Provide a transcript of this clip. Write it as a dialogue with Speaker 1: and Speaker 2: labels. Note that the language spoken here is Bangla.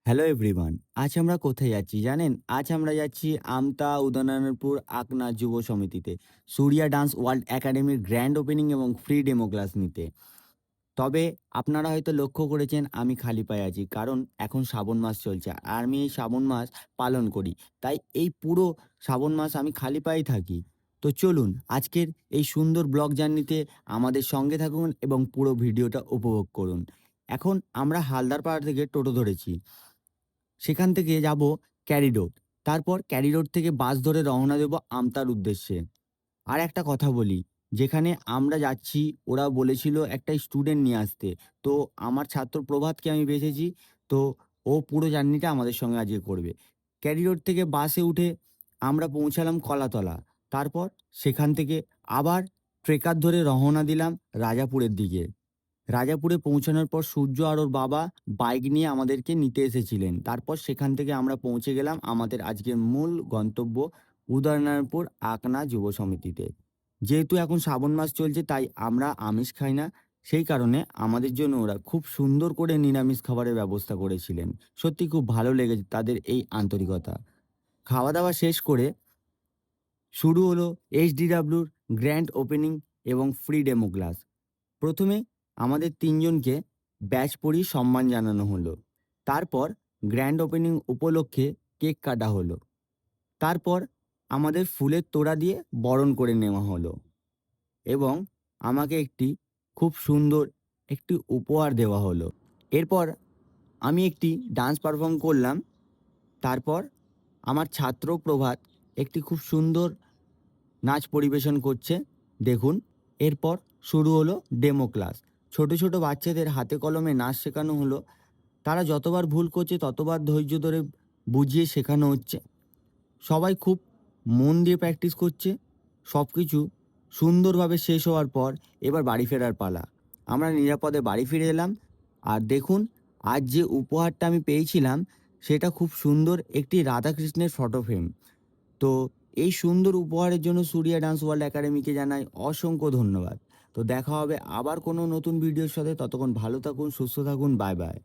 Speaker 1: Hello everyone. আজ আমরা কোথায় যাচ্ছি জানেন? আজ আমরা যাচ্ছি আমতা উদয়নারায়ণপুর আকনা যুব সমিতিতে সূর্যা ডান্স ওয়ার্ল্ড একাডেমির গ্র্যান্ড ওপেনিং এবং ফ্রি ডেমো ক্লাস নিতে। তবে আপনারা হয়তো লক্ষ্য করেছেন আমি খালি পায়ে আছি। কারণ এখন শ্রাবণ মাস চলছে। আর আমি এই শ্রাবণ মাস পালন করি। তাই এই পুরো শ্রাবণ মাস আমি খালি পায়েই থাকি। তো চলুন আজকের এই সুন্দর ব্লগ জার্নিতে আমাদের সঙ্গে থাকুন এবং পুরো ভিডিওটা উপভোগ করুন। এখন আমরা হালদারপাড়া থেকে টোটো ধরেছি। সেখান থেকে যাব ক্যারি রোড। তারপর ক্যারি রোড থেকে বাস ধরে রওনা দেব আমতার উদ্দেশ্যে। আর একটা কথা বলি, যেখানে আমরা যাচ্ছি ওরা বলেছিল একটা স্টুডেন্ট নিয়ে আসতে। তো আমার ছাত্র প্রভাতকে আমি বেঁচেছি। তো ও পুরো জার্নিটা আমাদের সঙ্গে আজকে করবে। ক্যারি রোড থেকে বাসে উঠে আমরা পৌঁছালাম কলাতলা। তারপর সেখান থেকে আবার ট্রেকার ধরে রওনা দিলাম রাজাপুরের দিকে। রাজাপুরে পৌঁছানোর পর সূর্য আর ওর বাবা বাইক নিয়ে আমাদেরকে নিতে এসেছিলেন। তারপর সেখান থেকে আমরা পৌঁছে গেলাম আমাদের আজকের মূল গন্তব্য উদয়নারায়ণপুর আকনা যুব সমিতিতে। যেহেতু এখন শ্রাবণ মাস চলছে তাই আমরা আমিষ খাই না। সেই কারণে আমাদের জন্য ওরা খুব সুন্দর করে নিরামিষ খাবারের ব্যবস্থা করেছিলেন। সত্যি খুব ভালো লেগেছে তাদের এই আন্তরিকতা। খাওয়া দাওয়া শেষ করে শুরু হলো এইচডিডব্লিউর গ্র্যান্ড ওপেনিং এবং ফ্রি ডেমো ক্লাস। প্রথমে আমাদের ৩ জনকে ব্যাচ পরিয়ে সম্মান জানানো হলো। তারপর গ্র্যান্ড ওপেনিং উপলক্ষে কেক কাটা হলো। তারপর আমাদের ফুলের তোড়া দিয়ে বরণ করে নেওয়া হলো এবং আমাকে একটি খুব সুন্দর একটি উপহার দেওয়া হলো। এরপর আমি একটি ডান্স পারফর্ম করলাম। তারপর আমার ছাত্র প্রভাত একটি খুব সুন্দর নাচ পরিবেশন করছে, দেখুন। এরপর শুরু হলো ডেমো ক্লাস। ছোট ছোট বাচ্চাদের হাতে কলমে নাচ শেখানো হলো। তারা যতবার ভুল করছে ততবার ধৈর্য ধরে বুঝিয়ে শেখানো হচ্ছে। সবাই খুব মন দিয়ে প্র্যাকটিস করছে। সব কিছু সুন্দরভাবে শেষ হওয়ার পর এবার বাড়ি ফেরার পালা। আমরা নিরাপদে বাড়ি ফিরে এলাম। আর দেখুন, আজ যে উপহারটা আমি পেয়েছিলাম সেটা খুব সুন্দর একটি রাধাকৃষ্ণের ফটো ফ্রেম। তো এই সুন্দর উপহারের জন্য সূর্যা ডান্স ওয়ার্ল্ড একাডেমিকে জানাই অসংখ্য ধন্যবাদ। তো দেখা হবে আবার কোনো নতুন ভিডিওর সাথে। ততক্ষণ ভালো থাকুন, সুস্থ থাকুন। Bye bye.